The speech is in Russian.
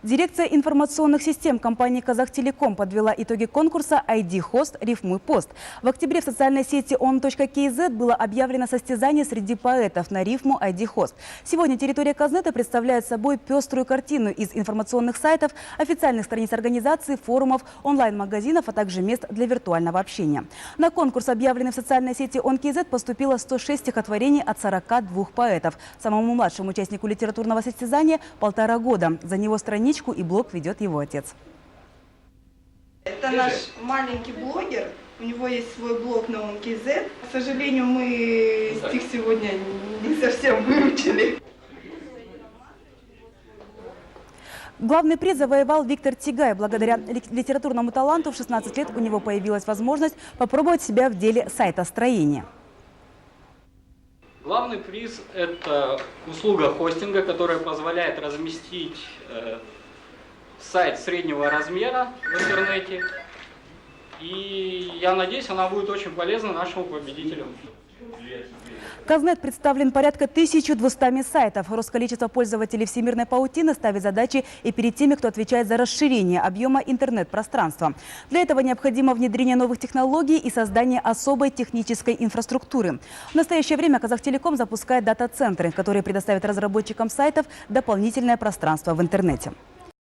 Дирекция информационных систем компании «Казахтелеком» подвела итоги конкурса ID-хост «Рифмуй пост». В октябре в социальной сети on.kz было объявлено состязание среди поэтов на рифму ID-хост. Сегодня территория Казнета представляет собой пеструю картину из информационных сайтов, официальных страниц организаций, форумов, онлайн-магазинов, а также мест для виртуального общения. На конкурс, объявленный в социальной сети on.kz, поступило 106 стихотворений от 42 поэтов. Самому младшему участнику литературного состязания – 1,5 года. За него страничку и блог ведет его отец. Это наш маленький блогер. У него есть свой блог на on.kz. К сожалению, мы стих сегодня не совсем выучили. Главный приз завоевал Виктор Тигай. Благодаря литературному таланту в 16 лет у него появилась возможность попробовать себя в деле сайтостроения. Главный приз – это услуга хостинга, которая позволяет разместить сайт среднего размера в интернете. И я надеюсь, она будет очень полезна нашему победителю. Казнет представлен порядка 1200 сайтов. Рост количества пользователей всемирной паутины ставит задачи и перед теми, кто отвечает за расширение объема интернет-пространства. Для этого необходимо внедрение новых технологий и создание особой технической инфраструктуры. В настоящее время Казахтелеком запускает дата-центры, которые предоставят разработчикам сайтов дополнительное пространство в интернете.